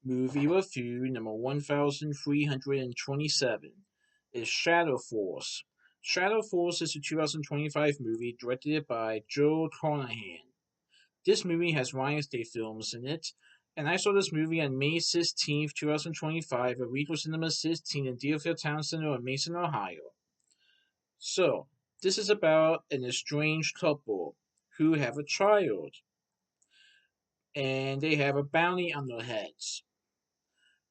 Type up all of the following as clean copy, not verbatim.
Movie review number 1327 is Shadow Force. Shadow Force is a 2025 movie directed by Joe Carnahan. This movie has Lionsgate Films in it, and I saw this movie on May 16th, 2025 at Regal Cinemas 16 in Deerfield Towne Center in Mason, Ohio. So, this is about an estranged couple who have a child, and they have a bounty on their heads.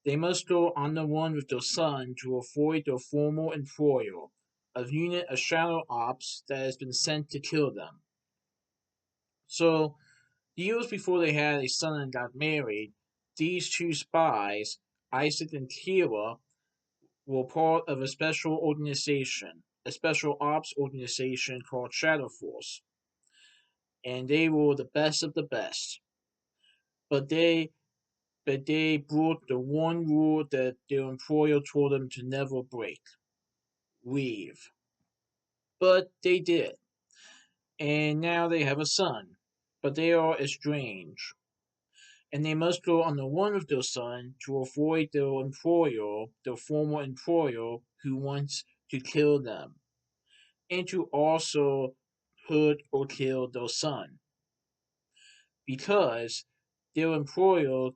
They must go on the run with their son to avoid their former employer, a unit of shadow ops that has been sent to kill them. So, years before they had a son and got married, these two spies, Isaac and Kira, were part of a special organization, a special ops organization called Shadow Force, and they were the best of the best. But they broke the one rule that their employer told them to never break: leave. But they did, and now they have a son. But they are estranged, and they must go on the run with their son to avoid their employer, their former employer, who wants to kill them, and to also hurt or kill their son. Because their employer,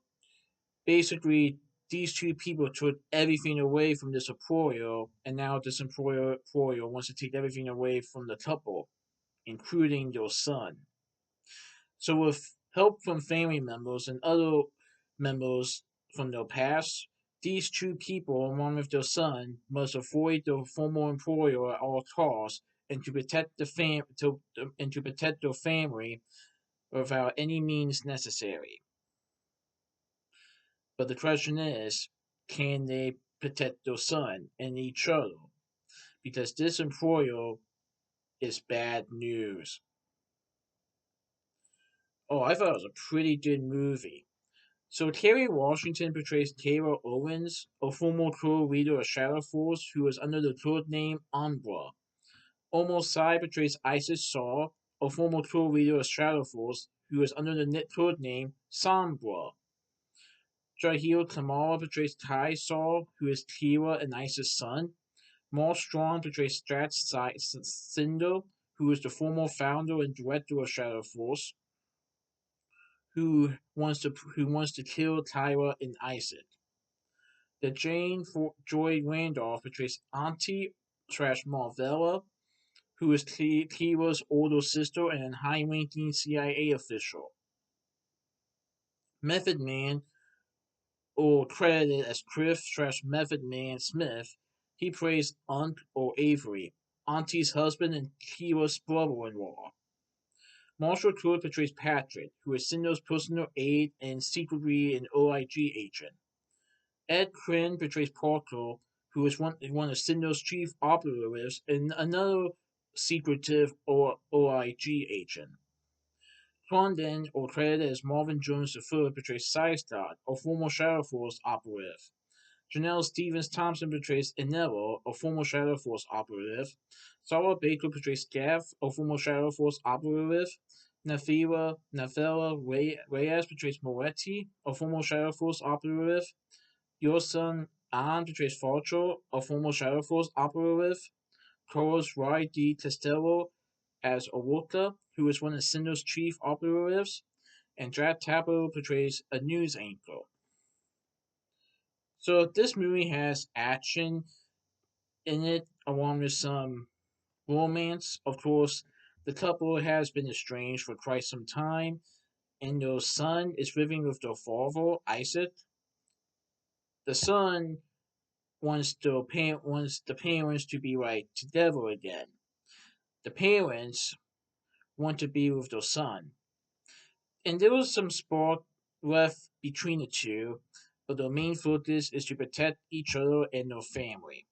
basically, these two people took everything away from this employer, and now this employer wants to take everything away from the couple, including their son. So, with help from family members and other members from their past, these two people, along with their son, must avoid their former employer at all costs and to protect and to protect their family without any means necessary. But the question is, can they protect their son and each other? Because this employer is bad news. Oh, I thought it was a pretty good movie. So Terry Washington portrays Kara Owens, a former co-leader of Shadow Force who is under the code name Umbra. Omar Sy portrays Isis Saw, a former co-leader of Shadow Force who is under the code name Sombra. Jahil Kamara portrays Kai Saw, who is Kira and Isis' son. Mark Strong portrays Strat Cinder, who is the former founder and director of Shadow Force, who wants to kill Tyra and Isaac. The Joy Randolph portrays Auntie slash Marvella, who is Kira's older sister and a high-ranking CIA official. Method Man, or credited as Criff slash Method Man Smith, he plays Unc or Avery, Auntie's husband and Kira's brother-in-law. Marshall Tour portrays Patrick, who is Cinder's personal aide and secretly an OIG agent. Ed Quinn portrays Parker, who is one of Cinder's chief operatives and another secretive OIG agent. Condon, or credited as Marvin Jones III, portrays Systad, a former Shadow Force operative. Janelle Stevens Thompson portrays Inella, a former Shadow Force operative. Sarah Baker portrays Gav, a former Shadow Force operative. Nafela Reyes portrays Moretti, a former Shadow Force operative. Your son Anne portrays Farcho, a former Shadow Force operative. Carlos Roy D. Castello as Oroka, who is one of Cinder's chief operatives. And Jack Tapper portrays a news anchor. So this movie has action in it, along with some romance. Of course, the couple has been estranged for quite some time, and their son is living with their father, Isaac. The son wants the parents to be like together again. The parents want to be with their son, and there was some spark left between the two, but their main focus is to protect each other and their family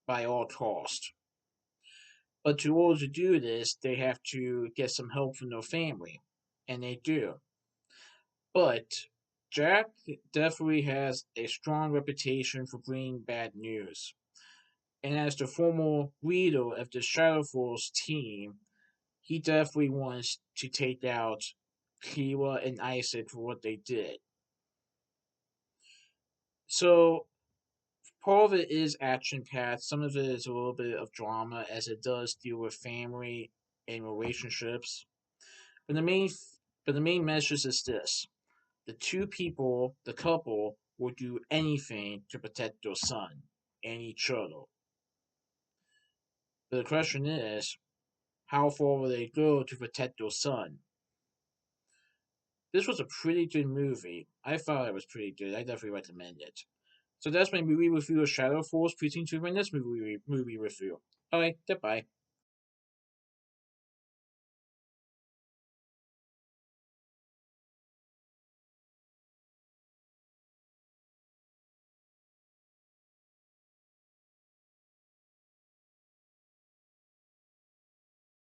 by all costs. But in order to do this, they have to get some help from their family, and they do. But Jack definitely has a strong reputation for bringing bad news. And as the former leader of the Shadow Force team, he definitely wants to take out Kira and Isaac for what they did. So part of it is action packed. Some of it is a little bit of drama, as it does deal with family and relationships. But the main, but the main message is this: the two people, the couple, will do anything to protect their son and each other. But the question is, how far will they go to protect their son? This was a pretty good movie. I thought it was pretty good. I definitely recommend it. So that's my movie review of Shadow Force. Please tune in to my next movie review. Alright, goodbye.